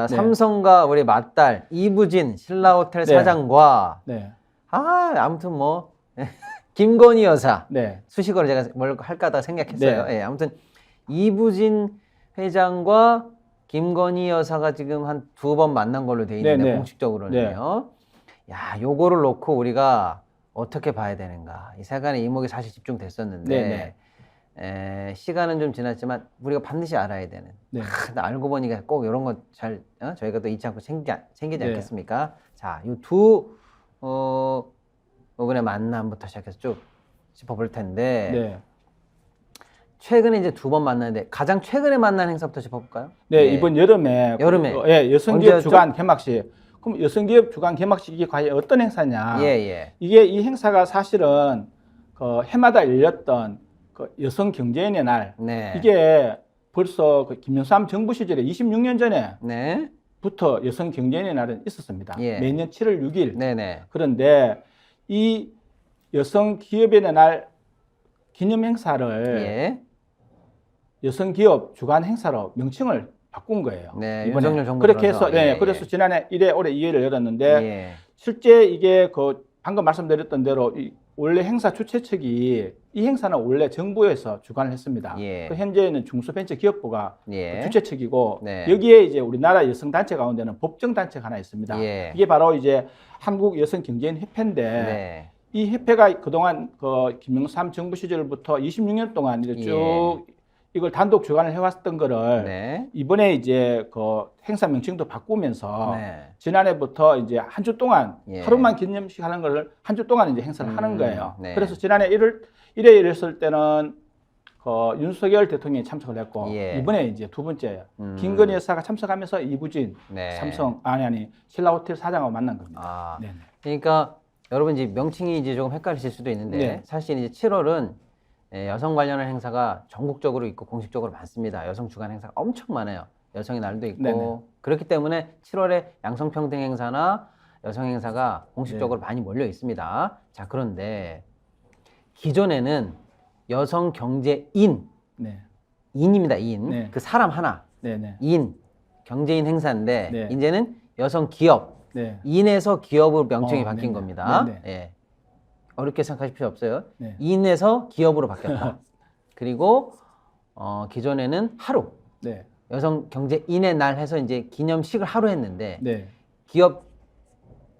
네. 삼성과 우리 맏딸 이부진 신라호텔 네. 사장과 네. 아무튼 뭐 김건희 여사 네. 수식어로 제가 뭘 할까 하다가 생각했어요. 네. 예, 아무튼 이부진 회장과 김건희 여사가 지금 한 2번 만난 걸로 돼 있는데 네. 공식적으로는요. 야, 요거를 놓고 우리가 어떻게 봐야 되는가? 이 세간의 이목이 사실 집중됐었는데 시간은 좀 지났지만 우리가 반드시 알아야 되는. 네. 알고 보니까 꼭 이런 거 잘 저희가 또 잊지 않고 챙기지 네. 않겠습니까? 자, 이 두 부분의 만남부터 시작해서 쭉 짚어볼 텐데 네. 최근에 이제 2번 만났는데 가장 최근에 만난 행사부터 짚어볼까요? 네, 예. 이번 여름에 여성기업 언제였죠? 주간 개막식. 그럼 여성기업 주간 개막식이 과연 어떤 행사냐? 예. 이게 이 행사가 사실은 그 해마다 열렸던 그 여성 경제인의 날. 네. 이게 벌써 그 김영삼 정부 시절에 26년 네. 전에부터 여성 경제인의 날은 있었습니다. 예. 매년 7월 6일. 네네. 그런데 이 여성 기업인의 날 기념 행사를 예. 여성기업 주간 행사로 명칭을 바꾼 거예요. 네. 이번에. 윤석열 정부 그렇게 들어서. 해서 예, 그래서 지난해 1회 올해 2회를 열었는데 예. 실제 이게 그 방금 말씀드렸던 대로 원래 행사 주최 측이 이 행사는 원래 정부에서 주관을 했습니다. 예. 그 현재는 중소벤처기업부가 예. 주최 측이고 네. 여기에 이제 우리나라 여성 단체 가운데는 법정 단체가 하나 있습니다. 예. 이게 바로 이제 한국 여성 경제인 협회인데 네. 이 협회가 그동안 그 김영삼 정부 시절부터 26년 동안 이제 쭉 이걸 단독 주관을 해왔던 거를 네. 이번에 이제 그 행사 명칭도 바꾸면서 네. 지난해부터 이제 한 주 동안 예. 하루만 기념식 하는 걸 한 주 동안 이제 행사를 하는 거예요. 네. 그래서 지난해 1회 열렸을 때는 그 윤석열 대통령이 참석을 했고 예. 이번에 이제 두 번째 김건희 여사가 참석하면서 이부진 네. 삼성 아니 신라호텔 사장하고 만난 겁니다. 아, 네네. 그러니까 여러분 이제 명칭이 이제 조금 헷갈리실 수도 있는데 네. 사실 이제 7월은 여성 관련한 행사가 전국적으로 있고 공식적으로 많습니다. 여성 주간 행사가 엄청 많아요. 여성의 날도 있고 네네. 그렇기 때문에 7월에 양성평등 행사나 여성 행사가 공식적으로 많이 몰려 있습니다. 자, 그런데 기존에는 여성 경제인 네. 인입니다. 인. 네. 그 사람 하나. 네네. 인. 경제인 행사인데 네. 이제는 여성 기업. 네. 인에서 기업으로 명칭이 바뀐 네네. 겁니다. 네네. 예. 어렵게 생각하실 필요 없어요. 네. 인에서 기업으로 바뀌었다. 그리고 기존에는 하루 네. 여성 경제인의 날 해서 이제 기념식을 하루 했는데 네.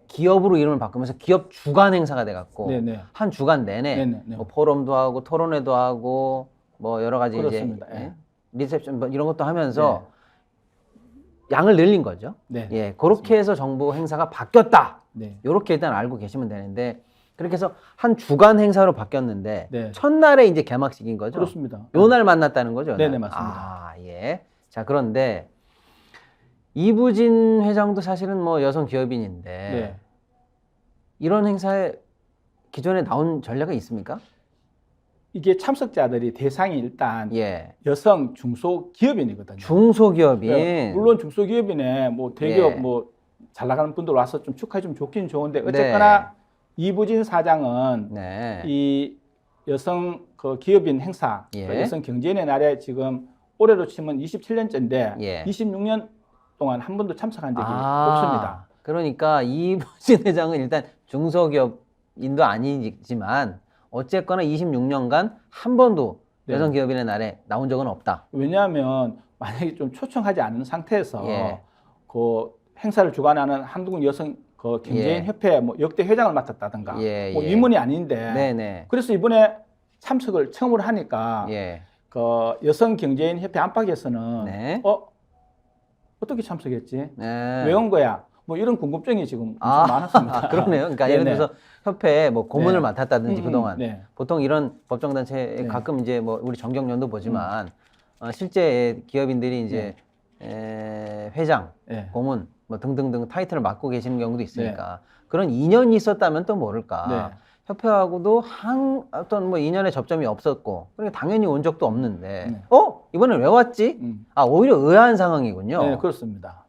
기업으로 이름을 바꾸면서 기업 주간 행사가 돼갖고 네네. 한 주간 내내 네네. 뭐 포럼도 하고 토론회도 하고 뭐 여러 가지 그렇습니다. 이제 예. 리셉션 뭐 이런 것도 하면서 양을 늘린 거죠. 네. 예, 그렇게 해서 정부 행사가 바뀌었다. 네. 이렇게 일단 알고 계시면 되는데 그렇게 해서 한 주간 행사로 바뀌었는데 네. 첫날에 이제 개막식인 거죠. 그렇습니다. 요 날 만났다는 거죠. 네네, 날. 맞습니다. 아, 예. 자, 그런데 이부진 회장도 사실은 뭐 여성 기업인인데 네. 이런 행사에 기존에 나온 전례가 있습니까? 이게 참석자들이 대상이 일단 예. 여성 중소기업인이거든요. 중소기업인. 네, 물론 중소기업인에 뭐 대기업 예. 뭐 잘 나가는 분들 와서 좀 축하해 주면 좋긴 좋은데 어쨌거나 이부진 사장은 네. 이 여성 그 기업인 행사, 예. 그 여성 경제인의 날에 지금 올해로 치면 27년째인데 예. 26년 동안 한 번도 참석한 적이 없습니다. 그러니까 이부진 회장은 일단 중소기업인도 아니지만 어쨌거나 26년간 한 번도 네. 여성 기업인의 날에 나온 적은 없다. 왜냐하면 만약에 좀 초청하지 않은 상태에서 예. 그 행사를 주관하는 한국 여성 그 경제인 예. 협회 뭐 역대 회장을 맡았다든가 예, 뭐 예. 임원이 아닌데 네네. 그래서 이번에 참석을 처음으로 하니까 예. 그 여성 경제인 협회 안팎에서는 네. 어떻게 참석했지? 네. 왜 온 거야? 뭐 이런 궁금증이 지금 엄청 아, 많았습니다. 그러네요. 그러니까 예를 네네. 들어서 협회에 뭐 고문을 네. 맡았다든지 그동안 네. 보통 이런 법정단체에 네. 가끔 이제 뭐 우리 정경련도 보지만 실제 기업인들이 이제 회장, 네. 고문 뭐 등등등 타이틀을 맡고 계시는 경우도 있으니까 그런 인연이 있었다면 또 모를까. 네. 협회하고도 어떤 뭐 인연의 접점이 없었고 그러니까 당연히 온 적도 없는데 네. 이번엔 왜 왔지? 아, 오히려 의아한 상황이군요. 네, 그렇습니다.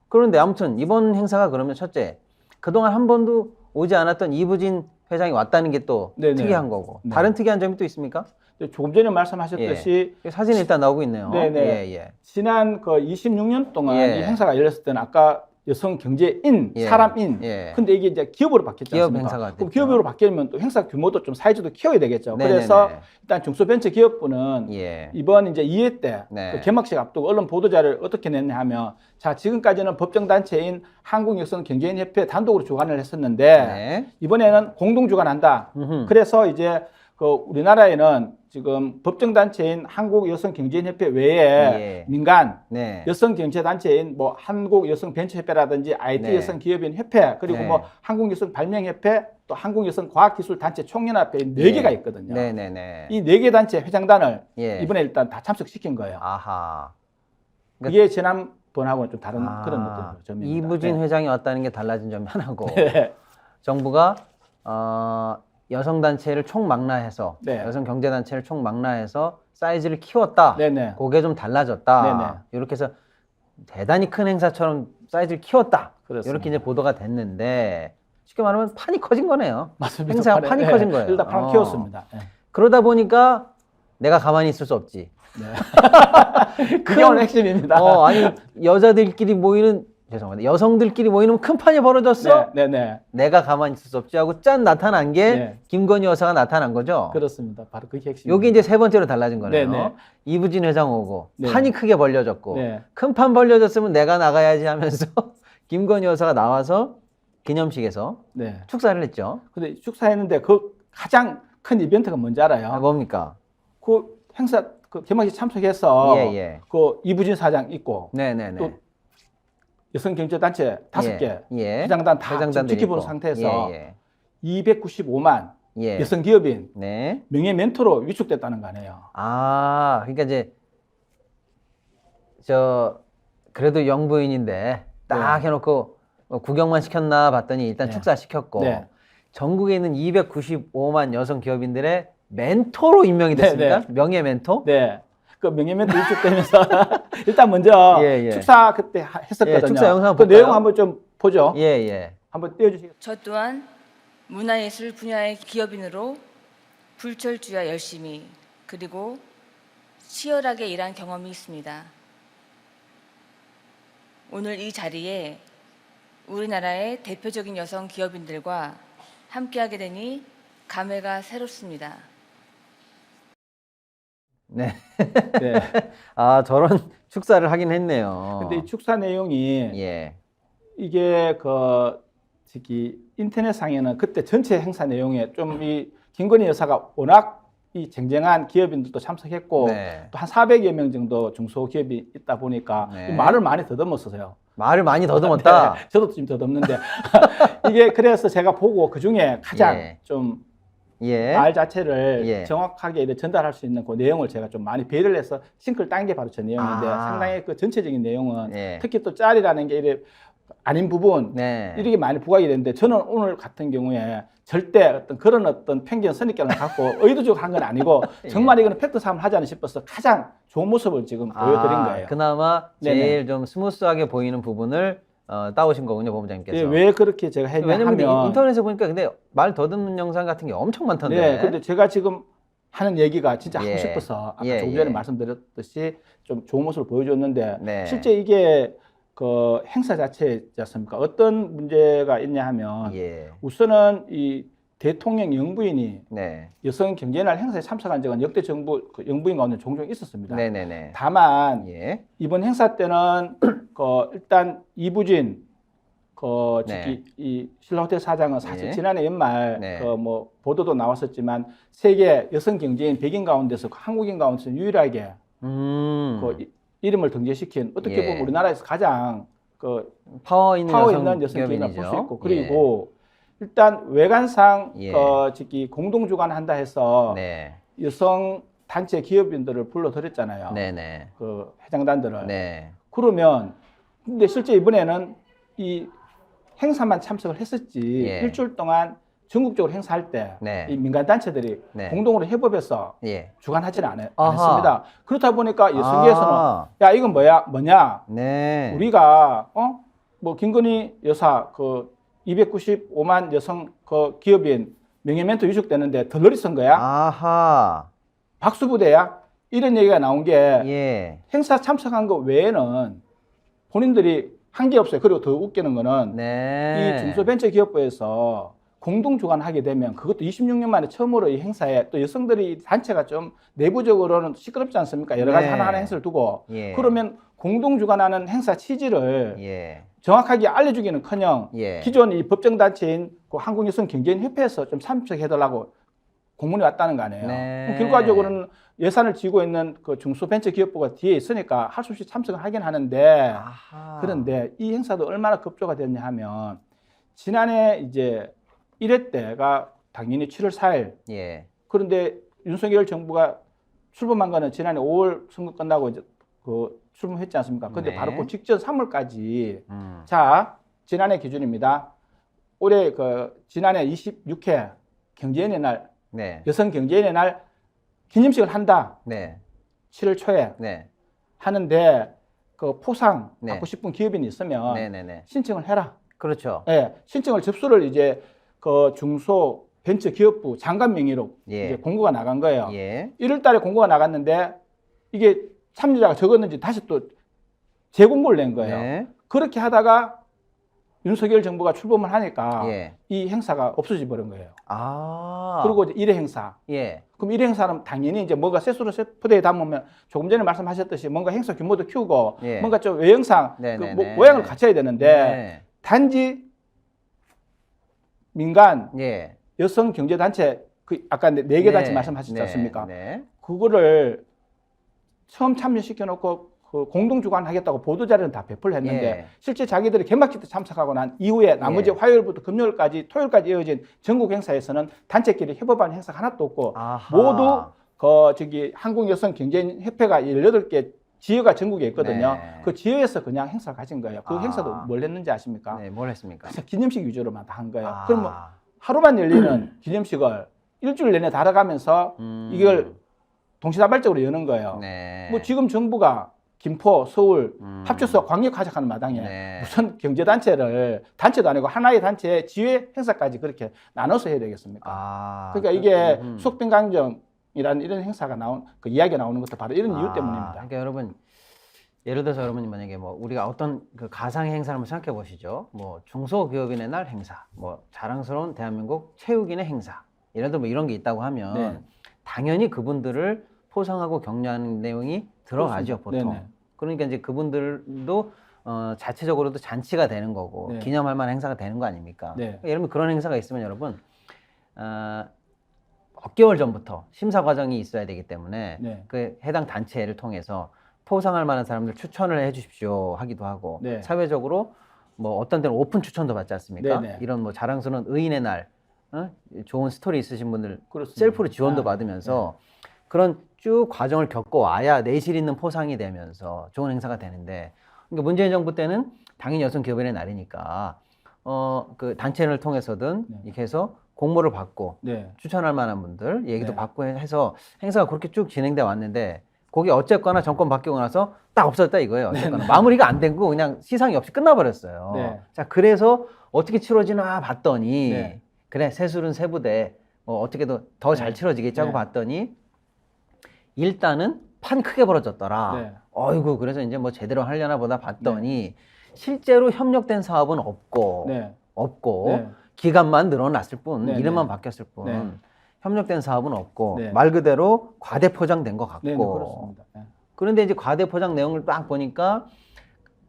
그런데 아무튼 이번 행사가 그러면 첫째, 그동안 한 번도 오지 않았던 이부진 회장이 왔다는 게 또 네네. 특이한 거고 네. 다른 특이한 점이 또 있습니까? 조금 전에 말씀하셨듯이 사진 일단 나오고 있네요. 네네. 예. 지난 그 26년 동안 예. 이 행사가 열렸을 때는 아까 여성 경제인, 예. 사람인. 예. 근데 이게 이제 기업으로 바뀌었지 기업 않습니까? 행사가 그럼 됐죠. 기업으로 바뀌면 또 행사 규모도 좀 사이즈도 키워야 되겠죠. 네네네. 그래서 일단 중소벤처기업부는 예. 이번 이제 2회 때 네. 그 개막식 앞두고 언론 보도자를 어떻게 냈냐 하면 자, 지금까지는 법정 단체인 한국여성경제인협회 단독으로 주관을 했었는데 네. 이번에는 공동 주관한다. 음흠. 그래서 이제 그 우리나라에는 지금 법정 단체인 한국여성경제인협회 외에 예. 민간 네. 여성경제단체인 뭐 한국여성벤처협회라든지 IT 네. 여성기업인협회 그리고 네. 뭐 한국여성발명협회 또 한국여성과학기술단체 총연합회 네 개가 있거든요. 네네네. 이 네 개 단체 회장단을 예. 이번에 일단 다 참석시킨 거예요. 아하. 이게 지난번하고는 좀 다른 그런 것들 점입니다. 이부진 회장이 왔다는 게 달라진 점이 하나고 네. 정부가 여성단체를 총망라해서 네. 여성경제단체를 총망라해서 사이즈를 키웠다. 네네. 그게 좀 달라졌다. 네네. 이렇게 해서 대단히 큰 행사처럼 사이즈를 키웠다. 그렇습니다. 이렇게 이제 보도가 됐는데 쉽게 말하면 판이 커진 거네요. 맞습니다. 행사가 판이 네. 커진 거예요. 일단 판을 키웠습니다. 네. 그러다 보니까 내가 가만히 있을 수 없지. 그게 오늘 핵심입니다. 아니 여자들끼리 모이는 죄송합니다. 여성들끼리 모이는 큰 판이 벌어졌어. 네네. 내가 가만히 있을 수 없지 하고 짠 나타난 게 네. 김건희 여사가 나타난 거죠. 그렇습니다. 바로 그게 핵심. 여기 이제 세 번째로 달라진 거네요. 네네. 이부진 회장 오고 네. 판이 크게 벌려졌고 네. 큰 판 벌려졌으면 내가 나가야지 하면서 김건희 여사가 나와서 기념식에서 네. 축사를 했죠. 근데 축사했는데 그 가장 큰 이벤트가 뭔지 알아요? 뭡니까? 그 행사 그 개막식 참석해서 예. 그 이부진 사장 있고 네네네. 또 여성경제단체 5개 예. 회장단 다 회장단들이 지켜보는 있고. 상태에서 예. 295만 예. 여성기업인 네. 명예 멘토로 위축됐다는 거 아니에요. 그러니까 이제 그래도 영부인인데 딱 해놓고 구경만 시켰나 봤더니 일단 네. 축사시켰고 네. 전국에 있는 295만 여성 기업인들의 멘토로 임명이 됐습니까? 네. 명예 멘토? 네. 그 명예 멘토 위축되면서 일단 먼저 예. 축사 그때 했었거든요. 예, 축사 영상 그 볼까요? 내용 한번 좀 보죠. 예. 한번 띄워주시겠어요? 저 또한 문화예술 분야의 기업인으로 불철주야 열심히 그리고 치열하게 일한 경험이 있습니다. 오늘 이 자리에 우리나라의 대표적인 여성 기업인들과 함께하게 되니 감회가 새롭습니다. 네. 네. 저런 축사를 하긴 했네요. 근데 이 축사 내용이 예. 이게 인터넷상에는 그때 전체 행사 내용에 좀 이 김건희 여사가 워낙 이 쟁쟁한 기업인들도 참석했고 네. 또 한 400여 명 정도 중소기업이 있다 보니까 네. 이 말을 많이 더듬었어요. 말을 많이 더듬었다. 네, 저도 지금 더듬는데 이게 그래서 제가 보고 그 중에 가장 예. 좀 예. 말 자체를 예. 정확하게 이렇게 전달할 수 있는 그 내용을 제가 좀 많이 배려를 해서 싱크를 딴 게 바로 저 내용인데 상당히 그 전체적인 내용은 예. 특히 또 짤이라는 게 이래 아닌 부분 네. 이렇게 많이 부각이 되는데 저는 오늘 같은 경우에 절대 그런 편견 선입견을 갖고 의도적으로 한 건 아니고 정말 이거는 팩트 싸움을 하지 않나 싶어서 가장 좋은 모습을 지금 보여드린 거예요. 그나마 제일 네네. 좀 스무스하게 보이는 부분을 따오신 거군요, 본부장님께서. 예, 왜 그렇게 제가 했냐 왜냐면 하면 인터넷에 보니까 근데 말 더듬는 영상 같은 게 엄청 많던데. 네, 근데 제가 지금 하는 얘기가 진짜 예. 하고 싶어서 아까 예, 조금 전에 예. 말씀드렸듯이 좀 좋은 모습을 보여줬는데 네. 실제 이게 그 행사 자체지 않습니까? 어떤 문제가 있냐 하면 예. 우선은 이 대통령 영부인이 네. 여성 경제날 행사에 참석한 적은 역대 정부 그 영부인 가운데 종종 있었습니다. 네네네. 다만 예. 이번 행사 때는 일단 이부진 네. 이 신라호텔 사장은 사실 예. 지난해 연말 네. 뭐 보도도 나왔었지만 세계 여성 경제인 100인 가운데서 한국인 가운데서 유일하게 이름을 등재시킨 어떻게 예. 보면 우리나라에서 가장 파워 있는 파워 여성 있는 여성 기업이라고 기업인이죠. 볼 수 있고 그리고 일단 외관상 예. 공동 주관한다 해서 네. 여성 단체 기업인들을 불러들였잖아요. 네네. 그 회장단들을. 네. 그러면 근데 실제 이번에는 이 행사만 참석을 했었지 예. 일주일 동안 전국적으로 행사할 때 이 네. 민간 단체들이 네. 공동으로 협업해서 예. 주관하지는 아하. 않았습니다. 그렇다 보니까 여성계에서는 야 이건 뭐냐? 네. 우리가 뭐 김건희 여사 295만 여성 기업인 명예 멘토 위축되는데 덜러리 쓴 거야? 아하. 박수부대야 이런 얘기가 나온 게 예. 행사 참석한 거 외에는 본인들이 한 게 없어요. 그리고 더 웃기는 거는 네. 이 중소벤처기업부에서 공동 주관하게 되면 그것도 26년 만에 처음으로 이 행사에 또 여성들이 단체가 좀 내부적으로는 시끄럽지 않습니까? 여러 가지 네. 하나하나 행사를 두고 예. 그러면 공동 주관하는 행사 취지를 예. 정확하게 알려주기는커녕 예. 기존 이 법정단체인 그 한국여성경제인협회에서 좀 참석해달라고 공문이 왔다는 거 아니에요. 네. 그럼 결과적으로는 예산을 쥐고 있는 그 중소벤처기업부가 뒤에 있으니까 할 수 없이 참석을 하긴 하는데 아하. 그런데 이 행사도 얼마나 급조가 됐냐 하면 지난해 이제 1회 때가 당연히 7월 4일 예. 그런데 윤석열 정부가 출범한 거는 지난해 5월 선거 끝나고 이제 그 출범했지 않습니까? 근데 네. 바로 그 직전 3월까지 음. 자 지난해 기준입니다. 올해 그 지난해 26회 경제인의 날 네. 여성 경제인의 날 기념식을 한다. 네. 7월 초에 네. 하는데 그 포상 네. 받고 싶은 기업인이 있으면 네네네. 신청을 해라. 그렇죠. 예, 신청을 접수를 이제 그 중소 벤처 기업부 장관 명의로 예. 이제 공고가 나간 거예요. 예. 1월 달에 공고가 나갔는데 이게 참여자가 적었는지 다시 또 재공고를 낸 거예요. 네. 그렇게 하다가 윤석열 정부가 출범을 하니까 예. 이 행사가 없어져 버린 거예요. 아. 그리고 이제 1회 행사. 예. 그럼 1회 행사는 당연히 이제 뭔가 세수로 세포대에 담으면 조금 전에 말씀하셨듯이 뭔가 행사 규모도 키우고 예. 뭔가 좀 외형상 그 네네네. 모양을 갖춰야 되는데 네. 단지 민간 예. 여성 경제단체 그 아까 네 개 단체 네. 말씀하셨지 네. 않습니까? 네. 그거를 처음 참여시켜 놓고 그 공동 주관하겠다고 보도 자료는 다 배포를 했는데 예. 실제 자기들이 개막식 때 참석하고 난 이후에 나머지 예. 화요일부터 금요일까지 토요일까지 이어진 전국 행사에서는 단체끼리 협업한 행사가 하나도 없고 아하. 모두 그 저기 한국여성경제인협회가 18개 지회가 전국에 있거든요. 네. 그 지회에서 그냥 행사를 가진 거예요. 그 아. 행사도 뭘 했는지 아십니까? 네. 뭘 했습니까? 그래서 기념식 위주로만 다 한 거예요. 아. 그럼 뭐 하루만 열리는 기념식을 일주일 내내 달아가면서 이걸 동시다발적으로 여는 거예요. 네. 뭐 지금 정부가 김포, 서울 음. 합쳐서 광역 하작하는 마당에 네. 무슨 경제단체를 단체도 아니고 하나의 단체 지회 행사까지 그렇게 나눠서 해야 되겠습니까? 아. 그러니까 이게 음. 속빈강정이라는 이런 행사가 그 이야기가 나오는 것도 바로 이런 이유 아, 때문입니다. 그러니까 여러분 예를 들어서 여러분이 만약에 뭐 우리가 어떤 그 가상의 행사를 한번 생각해 보시죠. 뭐 중소기업인의 날 행사, 뭐 자랑스러운 대한민국 체육인의 행사, 예를 들어 뭐 이런 게 있다고 하면 네. 당연히 그분들을 포상하고 격려하는 내용이 들어가죠, 보통. 네네. 그러니까 이제 그분들도 자체적으로도 잔치가 되는 거고 네. 기념할 만한 행사가 되는 거 아닙니까? 네. 그러니까 예를 들면 그런 행사가 있으면 여러분 몇 개월 전부터 심사 과정이 있어야 되기 때문에 네. 그 해당 단체를 통해서 포상할 만한 사람들 추천을 해 주십시오 하기도 하고 네. 사회적으로 뭐 어떤 때는 오픈 추천도 받지 않습니까? 네네. 이런 뭐 자랑스러운 의인의 날 좋은 스토리 있으신 분들 그렇습니다. 셀프로 지원도 아, 받으면서 그런 쭉 과정을 겪고 와야 내실 있는 포상이 되면서 좋은 행사가 되는데 그러니까 문재인 정부 때는 당연히 여성 기업인의 날이니까 그 단체를 통해서든 네. 이렇게 해서 공모를 받고 네. 추천할 만한 분들 얘기도 네. 받고 해서 행사가 그렇게 쭉 진행돼 왔는데 거기 어쨌거나 정권 바뀌고 나서 딱 없어졌다 이거예요. 어쨌거나 마무리가 안 되고 그냥 시상이 없이 끝나버렸어요. 네. 자 그래서 어떻게 치러지나 봤더니 네. 그래 새술은 새부대 어떻게든 더 잘 네. 치러지겠지 하고 네. 봤더니 일단은 판 크게 벌어졌더라. 네. 어이구 그래서 이제 뭐 제대로 하려나 보다 봤더니 실제로 협력된 사업은 없고 네. 없고 기간만 늘어났을 뿐 네, 이름만 네. 바뀌었을 뿐 네. 협력된 사업은 없고 네. 말 그대로 과대 포장된 것 같고 네, 네, 그렇습니다. 네. 그런데 이제 과대 포장 내용을 딱 보니까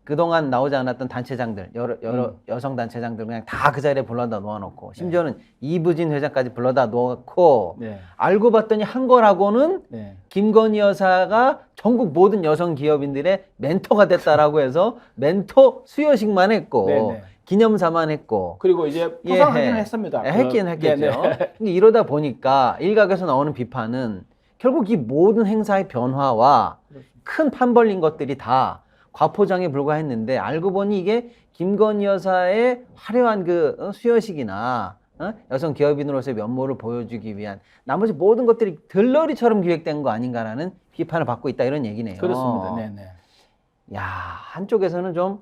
그동안 나오지 않았던 단체장들 여러 여성 단체장들 그냥 다 그 자리에 불러다 놓아놓고 심지어는 이부진 회장까지 불러다 놓고 네. 알고 봤더니 한 거라고는 네. 김건희 여사가 전국 모든 여성 기업인들의 멘토가 됐다라고 해서 멘토 수여식만 했고 네네. 기념사만 했고 그리고 이제 포상하기는 했습니다. 했긴 했겠죠. 네네. 근데 이러다 보니까 일각에서 나오는 비판은 결국 이 모든 행사의 변화와 큰 판 벌린 것들이 다 과포장에 불과했는데 알고 보니 이게 김건희 여사의 화려한 그 수여식이나 여성 기업인으로서의 면모를 보여주기 위한 나머지 모든 것들이 들러리처럼 기획된 거 아닌가라는 비판을 받고 있다 이런 얘기네요. 그렇습니다. 네네. 야 한쪽에서는 좀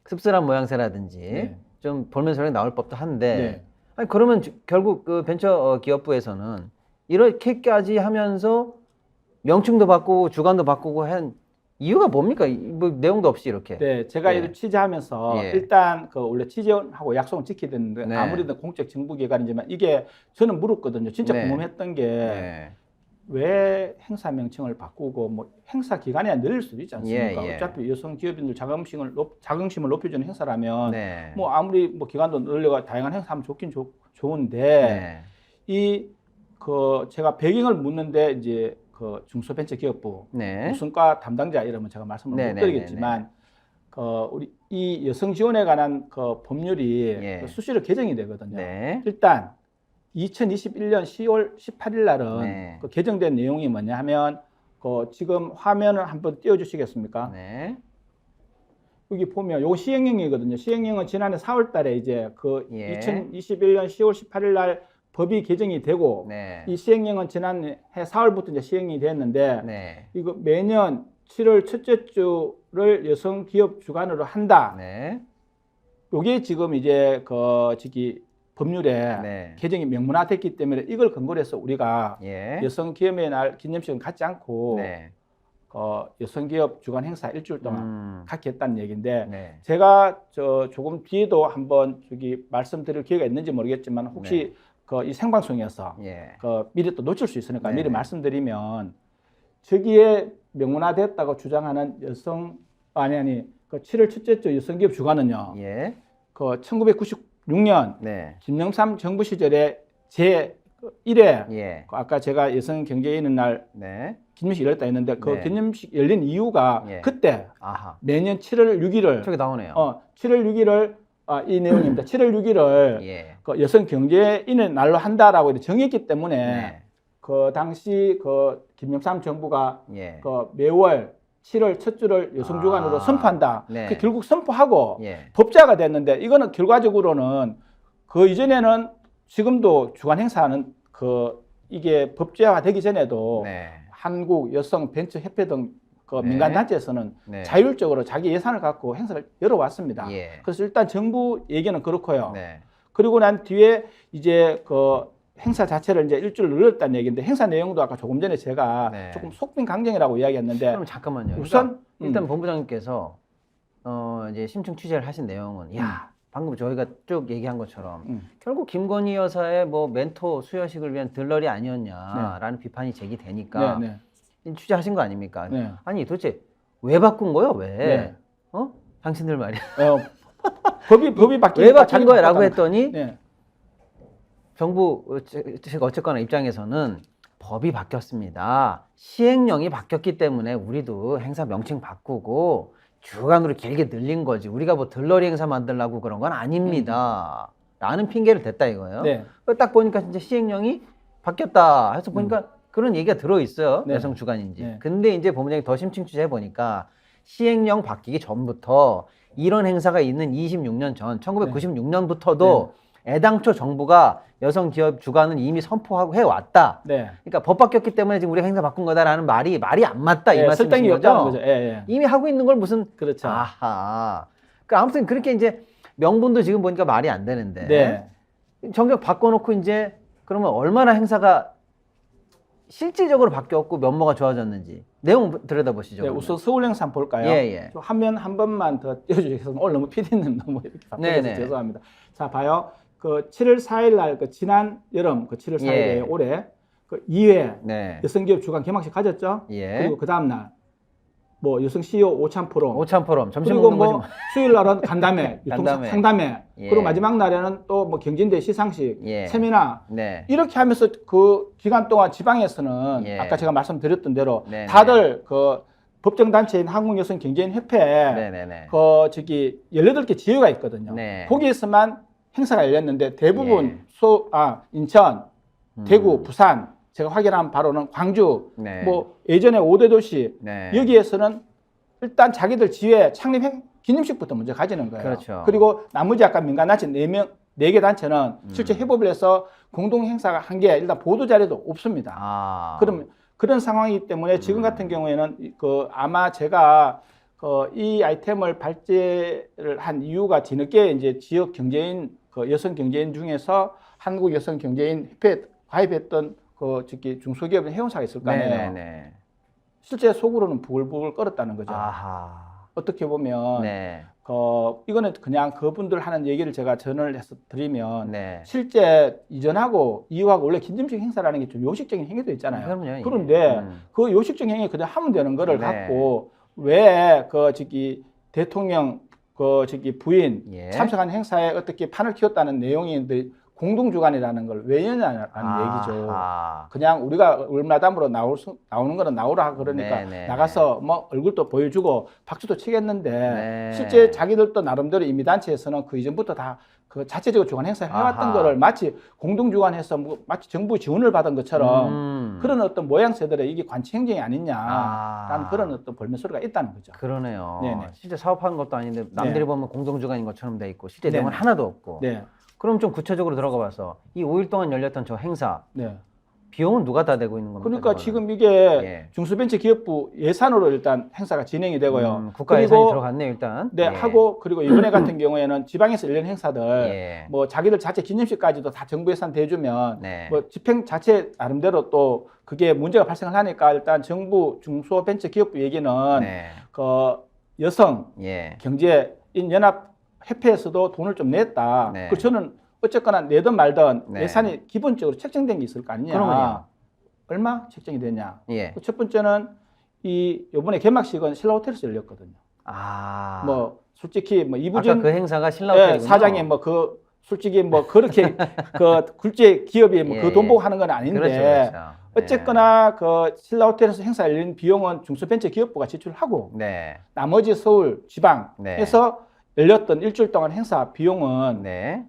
씁쓸한 모양새라든지 네. 좀 볼멘 소리가 나올 법도 한데 네. 아니, 그러면 결국 그 벤처 기업부에서는 이렇게까지 하면서 명칭도 바꾸고 주관도 바꾸고 한 이유가 뭡니까? 뭐 내용도 없이 이렇게. 네, 제가 예. 이를 취재하면서 예. 일단 그 원래 취재원하고 약속은 지켜야 되는데 네. 아무래도 공적 정부기관이지만 이게 저는 물었거든요. 진짜 네. 궁금했던 게 네. 왜 행사 명칭을 바꾸고 뭐 행사 기간이 늘릴 수도 있지 않습니까? 예, 예. 어차피 여성 기업인들 자긍심을 높여주는 행사라면 네. 뭐 아무리 뭐 기간도 늘려가 다양한 행사하면 좋긴 좋은데 네. 이 그 제가 배경을 묻는데 이제 그 중소벤처기업부 네. 무슨 과 담당자 이러면 제가 말씀을 네, 못 네, 드리겠지만 우리 이 여성 지원에 관한 그 법률이 예. 그 수시로 개정이 되거든요. 네. 일단 2021년 10월 18일 날은 네. 그 개정된 내용이 뭐냐 하면 그 지금 화면을 한번 띄워주시겠습니까? 네. 여기 보면 요 시행령이거든요. 시행령은 지난해 4월 달에 이제 그 예. 2021년 10월 18일 날 법이 개정이 되고 네. 이 시행령은 지난해 4월부터 이제 시행이 됐는데 네. 이거 매년 7월 첫째 주를 여성 기업 주관으로 한다. 네. 요게 지금 이제 그 저기 법률에 네. 개정이 명문화됐기 때문에 이걸 근거로 해서 우리가 예. 여성 기업의 날 기념식은 갖지 않고 네. 여성 기업 주관 행사 일주일 동안 갖게 했다는 얘기인데 네. 제가 조금 뒤에도 한번 저기 말씀드릴 기회가 있는지 모르겠지만 혹시 이 생방송이어서 예. 미리 또 놓칠 수 있으니까 네네. 미리 말씀드리면 저기에 명문화됐다고 주장하는 그 7월 첫째 주 여성기업 주관은요. 예. 그 1996년 네. 김영삼 정부 시절에 제 1회 예. 아까 제가 여성 경제에 있는 날 네. 기념식 열렸다 했는데 그 네. 기념식 열린 이유가 예. 그때 아하. 매년 7월 6일을 저기 나오네요. 7월 6일을 이 내용입니다. 7월 6일을 예. 그 여성 경제인의 날로 한다라고 이렇게 정했기 때문에 네. 그 당시 그 김영삼 정부가 예. 그 매월 7월 첫 주를 여성 주간으로 아. 선포한다. 네. 그 결국 선포하고 예. 법제화가 됐는데 이거는 결과적으로는 그 이전에는 지금도 주간 행사는 이게 법제화 되기 전에도 네. 한국 여성 벤처 협회 등 그 네. 민간 단체에서는 네. 자율적으로 자기 예산을 갖고 행사를 열어왔습니다. 예. 그래서 일단 정부 얘기는 그렇고요. 네. 그리고 난 뒤에 이제 그 행사 자체를 이제 일주일 늘렸다는 얘기인데 행사 내용도 아까 조금 전에 제가 네. 조금 속빈강정이라고 이야기했는데 그럼 잠깐만요. 우선 일단 본부장님께서 이제 심층 취재를 하신 내용은 방금 저희가 쭉 얘기한 것처럼 결국 김건희 여사의 뭐 멘토 수여식을 위한 들러리 아니었냐라는 비판이 제기되니까 네, 네. 취재하신 거 아닙니까? 네. 아니 도대체 왜 바꾼 거예요? 왜? 네. 당신들 말이야. 법이 바뀌니까 왜 바뀐 자기가 거야라고 바꿨다는 했더니 네. 정부 측 어쨌거나 입장에서는 법이 바뀌었습니다. 시행령이 바뀌었기 때문에 우리도 행사 명칭 바꾸고 주간으로 길게 늘린 거지. 우리가 뭐 들러리 행사 만들려고 그런 건 아닙니다. 라는 핑계를 댔다 이거예요. 네. 딱 보니까 진짜 시행령이 바뀌었다 해서 보니까 그런 얘기가 들어있어요. 네. 여성 주간인지. 네. 근데 이제 본부장이 더 심층 취재해보니까 시행령 바뀌기 전부터 이런 행사가 있는 26년 전 1996년부터도 애당초 정부가 여성 기업 주간은 이미 선포하고 해왔다. 네. 그러니까 법 바뀌었기 때문에 지금 우리가 행사 바꾼 거다라는 말이 안 맞다 이 말씀이신 설득이 거죠? 없다는 거죠. 예, 예. 이미 하고 있는 걸 무슨 그렇죠. 아하. 그러니까 아무튼 그렇게 이제 명분도 지금 보니까 말이 안 되는데 네. 정작 바꿔놓고 이제 그러면 얼마나 행사가 실질적으로 바뀌었고 면모가 좋아졌는지 내용 들여다보시죠. 네, 그러면. 우선 서울 행사 한번 볼까요? 예, 예. 저 화면 한 번만 더 띄워주시겠어요? 오늘 너무 PD님 너무 이렇게 바쁘셔서 네네. 죄송합니다. 자, 봐요. 그 7월 4일 날 그 지난 여름 그 7월 4일에 예. 올해 그 2회 네. 여성기업 주간 개막식 가졌죠? 예. 그리고 그 다음 날 뭐 여성 CEO 오찬 포럼 오찬 포럼 점심 그리고 먹는 뭐 거지. 수요일 날은 간담회, 간담회. 상담회, 예. 그리고 마지막 날에는 또 뭐 경진대 시상식, 예. 세미나 네. 이렇게 하면서 그 기간 동안 지방에서는 예. 아까 제가 말씀드렸던 대로 네, 다들 그 법정 단체인 한국여성경제인협회 네네네. 그 저기 18개 지회가 있거든요. 네. 거기에서만 행사가 열렸는데 대부분 예. 인천, 대구, 부산 제가 확인한 바로는 광주 네. 뭐 예전에 5대 도시 네. 여기에서는 일단 자기들 지회 창립 기념식부터 먼저 가지는 거예요. 그렇죠. 그리고 나머지 아까 민간단체 4개 단체는 실제 협업을 해서 공동 행사가 한 게 일단 보도 자료도 없습니다. 아. 그럼 그런 상황이기 때문에 지금 같은 경우에는 그 아마 제가 이 아이템을 발제를 한 이유가 뒤늦게 이제 지역 경제인 그 여성 경제인 중에서 한국 여성 경제인 협회에 가입했던 그 저기 중소기업 회원사가 있을 거 아니에요. 네네네. 실제 속으로는 부글부글 끓었다는 거죠. 아하. 어떻게 보면 네. 이거는 그냥 그분들 하는 얘기를 제가 전을 해서 드리면 네. 실제 이전하고 이후하고 원래 긴짐식 행사라는 게 좀 요식적인 행위도 있잖아요. 그럼요. 그런데 그 요식적인 행위 그냥 하면 되는 거를 네. 갖고 왜 대통령 부인 예. 참석한 행사에 어떻게 판을 키웠다는 내용이 공동 주관이라는 걸 왜 여냐라는 얘기죠. 아하. 그냥 우리가 을마담으로 나오는 거는 나오라 그러니까 네. 나가서 뭐 얼굴도 보여주고 박수도 치겠는데 네. 실제 자기들도 나름대로 이미단체에서는 그 이전부터 다 그 자체적으로 주관 행사를 해왔던 아하. 거를 마치 공동 주관해서 뭐 마치 정부 지원을 받은 것처럼 그런 어떤 모양새들의 이게 관치 행정이 아니냐라는 그런 어떤 볼멘소리가 있다는 거죠. 그러네요. 네네. 실제 사업하는 것도 아닌데 남들이 네. 보면 공동주관인 것처럼 돼 있고 실제 네네. 내용은 하나도 없고. 네, 그럼 좀 구체적으로 들어가 봐서 이 5일 동안 열렸던 저 행사 네. 비용은 누가 다 내고 있는 겁니까? 그러니까 그거는? 지금 이게 예. 중소벤처기업부 예산으로 일단 행사가 진행이 되고요. 국가 예산이 들어갔네요, 일단. 네, 예. 하고 그리고 이번에 같은 경우에는 지방에서 열린 행사들 예. 뭐 자기들 자체 기념식까지도 다 정부 예산 대주면 네. 뭐 집행 자체 나름대로 또 그게 문제가 발생을 하니까 일단 정부 중소벤처기업부 얘기는 네. 그 여성 예. 경제인 연합 협회에서도 돈을 좀 냈다. 네. 그 저는 어쨌거나 내든 말든 네. 예산이 기본적으로 책정된 게 있을 거 아니냐. 그러면요. 얼마 책정이 되냐. 예. 그첫 번째는 이번에 개막식은 신라 호텔에서 열렸거든요. 아. 뭐 솔직히 뭐 아까 이부진 그 행사가 신라 예, 호텔이군요. 사장이 뭐 솔직히 뭐 그렇게 그 굴제 기업이 뭐 그 예, 돈 예. 보고 하는 건 아닌데 그렇죠, 그렇죠. 어쨌거나 그 신라 호텔에서 행사 열린 비용은 중소벤처기업부가 지출하고 네. 나머지 서울 지방에서 열렸던 일주일 동안 행사 비용은 네.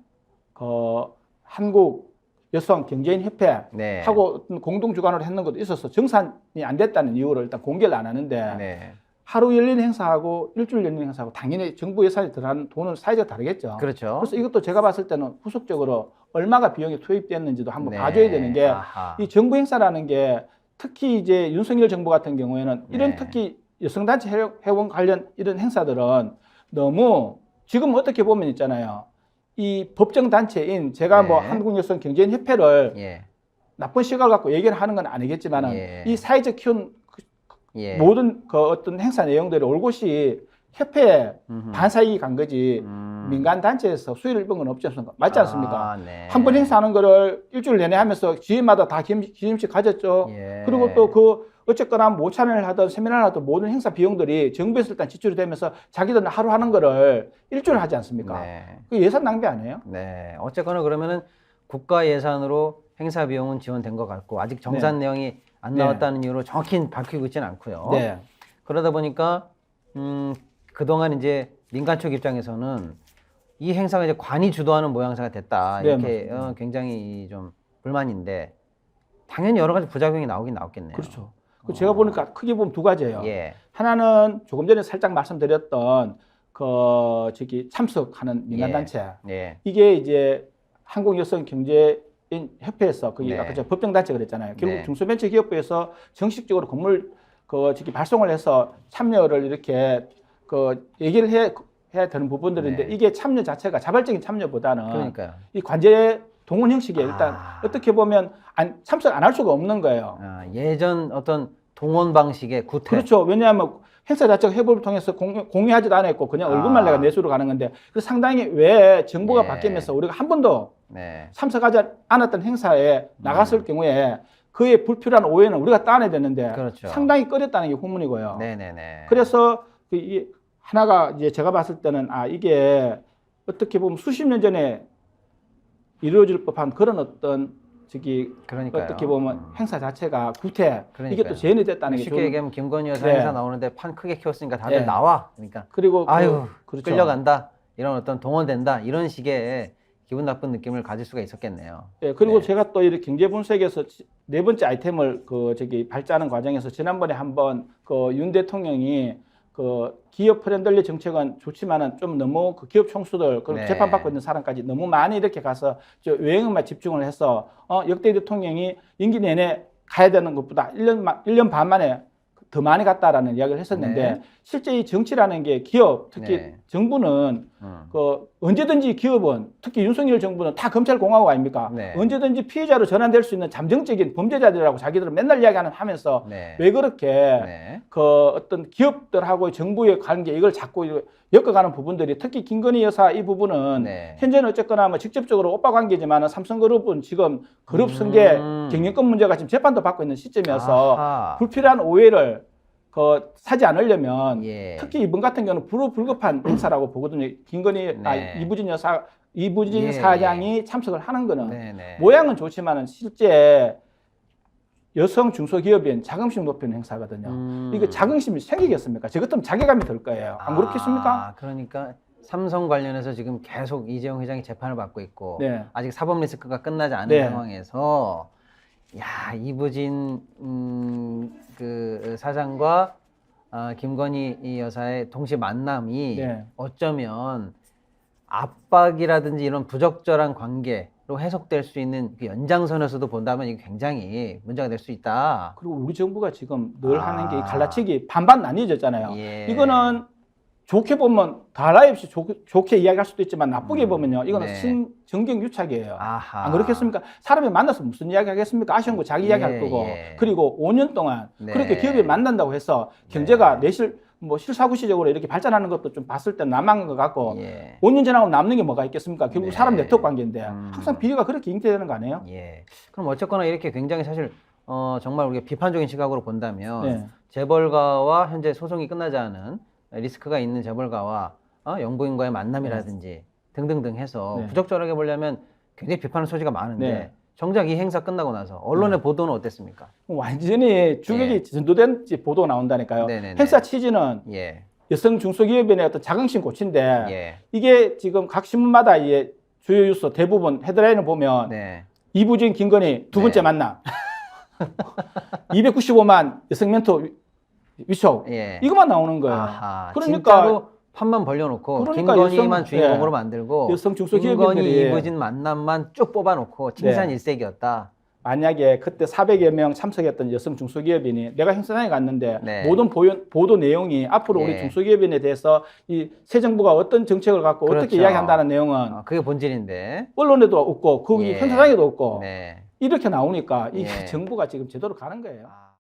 그 한국 여성 경제인 협회하고 네. 어떤 공동 주관으로 했는 것도 있어서 정산이 안 됐다는 이유로 일단 공개를 안 하는데 네. 하루 열린 행사하고 일주일 열린 행사하고 당연히 정부 예산이 들어가는 돈은 사이즈가 다르겠죠. 그렇죠. 그래서 이것도 제가 봤을 때는 후속적으로 얼마가 비용이 투입됐는지도 한번 네. 봐줘야 되는 게 아하. 이 정부 행사라는 게 특히 이제 윤석열 정부 같은 경우에는 이런 네. 특히 여성단체 회원 관련 이런 행사들은 너무 지금 어떻게 보면 있잖아요. 이 법정 단체인 제가 뭐 네. 한국여성경제인협회를 예. 나쁜 시각을 갖고 얘기를 하는 건 아니겠지만은 예. 이 사회적 키운 예. 모든 그 어떤 행사 내용들이 올곧이 협회에 음흠. 반사이익이 간 거지 민간 단체에서 수혜를 입은 건 없지 않습니까? 맞지 않습니까? 아, 네. 한 번 행사하는 거를 일주일 내내 하면서 지회마다 다 기념식 가졌죠. 예. 그리고 또 그 어쨌거나 모차를 하든 세미나를 하든 모든 행사 비용들이 정부에서 일단 지출이 되면서 자기들은 하루 하는 거를 일주일 하지 않습니까? 네. 그 예산 낭비 아니에요? 네. 어쨌거나 그러면은 국가 예산으로 행사 비용은 지원된 것 같고 아직 정산 내용이 안 네. 나왔다는 이유로 정확히 밝히고 있지는 않고요. 네. 그러다 보니까 그동안 이제 민간 쪽 입장에서는 이 행사가 이제 관이 주도하는 모양새가 됐다. 네, 이렇게 굉장히 좀 불만인데 당연히 여러 가지 부작용이 나오긴 나왔겠네요. 그렇죠. 그 제가 보니까 크게 보면 두 가지예요. 예. 하나는 조금 전에 살짝 말씀드렸던 참석하는 민간단체. 예. 이게 이제 한국여성경제인협회에서 네. 아까 제가 법정단체 그랬잖아요. 결국 네. 중소벤처기업부에서 정식적으로 건물 발송을 해서 참여를 이렇게 얘기를 해야 되는 부분들인데 네. 이게 참여 자체가 자발적인 참여보다는 그러니까요. 이 관제 동원 형식이 일단 아. 어떻게 보면 참석 안 할 수가 없는 거예요. 예전 어떤 동원 방식의 구태. 그렇죠. 왜냐하면 행사 자체가 회부를 통해서 공유하지도 않았고 그냥 얼굴만 내가 내수로 가는 건데 그래서 상당히 왜 정부가 네. 바뀌면서 우리가 한 번도 네. 참석하지 않았던 행사에 나갔을 경우에 그의 불필요한 오해는 우리가 따내야 되는데 그렇죠. 상당히 꺼렸다는 게 후문이고요. 네네네. 그래서 이 하나가 이제 제가 봤을 때는 이게 어떻게 보면 수십 년 전에 이루어질 법한 그런 어떤 그러니까요. 어떻게 보면 행사 자체가 구태 그러니까요. 이게 또 재현이 됐다는 게 쉽게 좀 얘기하면 김건희 여사 네. 행사 나오는데 판 크게 키웠으니까 다들 네. 나와. 그러니까 그리고 아유 그렇죠. 끌려간다. 이런 어떤 동원된다. 이런 식의 기분 나쁜 느낌을 가질 수가 있었겠네요. 예, 그리고 네. 제가 또 이렇게 경제 분석에서 네 번째 아이템을 발제하는 과정에서 지난번에 한번 윤 대통령이 기업 프렌들리 정책은 좋지만은 좀 너무 기업 총수들 그리고 네. 재판받고 있는 사람까지 너무 많이 이렇게 가서 외형만 집중을 해서 역대 대통령이 임기 내내 가야 되는 것보다 1년 반 만에 더 많이 갔다라는 이야기를 했었는데 네. 실제 이 정치라는 게 기업, 특히 네. 정부는 그 언제든지 기업은 특히 윤석열 정부는 다 검찰공화국 아닙니까? 네. 언제든지 피해자로 전환될 수 있는 잠정적인 범죄자들이라고 자기들은 맨날 이야기하면서 네. 왜 그렇게 네. 그 어떤 기업들하고 정부의 관계 이걸 자꾸 엮어가는 부분들이 특히 김건희 여사 이 부분은 네. 현재는 어쨌거나 뭐 직접적으로 오빠 관계지만은 삼성그룹은 지금 그룹 승계 경영권 문제가 지금 재판도 받고 있는 시점이어서 아하. 불필요한 오해를 그 사지 않으려면 예. 특히 이번 같은 경우는 불급한 행사라고 보거든요. 김건희 네. 이부진 예, 사장이 참석을 하는 거는 네네. 모양은 좋지만은 실제 여성 중소기업인 자긍심 높이는 행사거든요. 이거 자긍심이 생기겠습니까? 저 같으면 자괴감이 들 거예요. 안 그렇겠습니까? 그러니까 삼성 관련해서 지금 계속 이재용 회장이 재판을 받고 있고 네. 아직 사법 리스크가 끝나지 않은 네. 상황에서 야 이부진 그 사장과 김건희 이 여사의 동시 만남이 네. 어쩌면 압박이라든지 이런 부적절한 관계로 해석될 수 있는 그 연장선에서도 본다면 이게 굉장히 문제가 될 수 있다. 그리고 우리 정부가 지금 늘 하는 게 이 아. 갈라치기 반반 나뉘어졌잖아요. 예. 이거는 좋게 보면 다라이 없이 좋게 이야기할 수도 있지만 나쁘게 보면요. 이거는 네. 정경유착이에요. 아하. 안 그렇겠습니까? 사람이 만나서 무슨 이야기 하겠습니까? 아쉬운 거 자기 이야기 할 거고. 예. 그리고 5년 동안 네. 그렇게 기업이 만난다고 해서 경제가 실사구시적으로 이렇게 발전하는 것도 좀 봤을 때 남한 것 같고 예. 5년 지나고 남는 게 뭐가 있겠습니까? 결국 네. 사람 네트워크 관계인데 항상 비리가 그렇게 잉태되는 거 아니에요? 예. 그럼 어쨌거나 이렇게 굉장히 사실 정말 우리가 비판적인 시각으로 본다면 네. 재벌가와 현재 소송이 끝나지 않은 리스크가 있는 재벌가와 영부인과의 만남이라든지 등등등 해서 네. 부적절하게 보려면 굉장히 비판의 소지가 많은데 네. 정작 이 행사 끝나고 나서 언론의 보도는 어땠습니까? 완전히 주객이 예. 전도된 보도가 나온다니까요. 네네네. 행사 취지는 예. 여성 중소기업인의 어떤 자긍심 고치인데 예. 이게 지금 각 신문마다 이 주요 뉴스 대부분 헤드라인을 보면 네. 이부진 김건희 두 번째 네. 만남 295만 여성 멘토 위촉 예. 이것만 나오는 거예요. 아하. 그러니까 진짜로 판만 벌려놓고 그러니까 김건희만 여성- 주인공으로 예. 만들고 여성 중소기업인들이 김건희 이부진 만남만 쭉 뽑아놓고 칭산 네. 일색이었다. 만약에 그때 400여 명 참석했던 여성 중소기업인이 내가 행사장에 갔는데 네. 모든 보도 내용이 앞으로 우리 예. 중소기업인에 대해서 이 새 정부가 어떤 정책을 갖고 그렇죠. 어떻게 이야기한다는 내용은 그게 본질인데. 언론에도 없고 거기 예. 행사장에도 없고 네. 이렇게 나오니까 이 예. 정부가 지금 제대로 가는 거예요.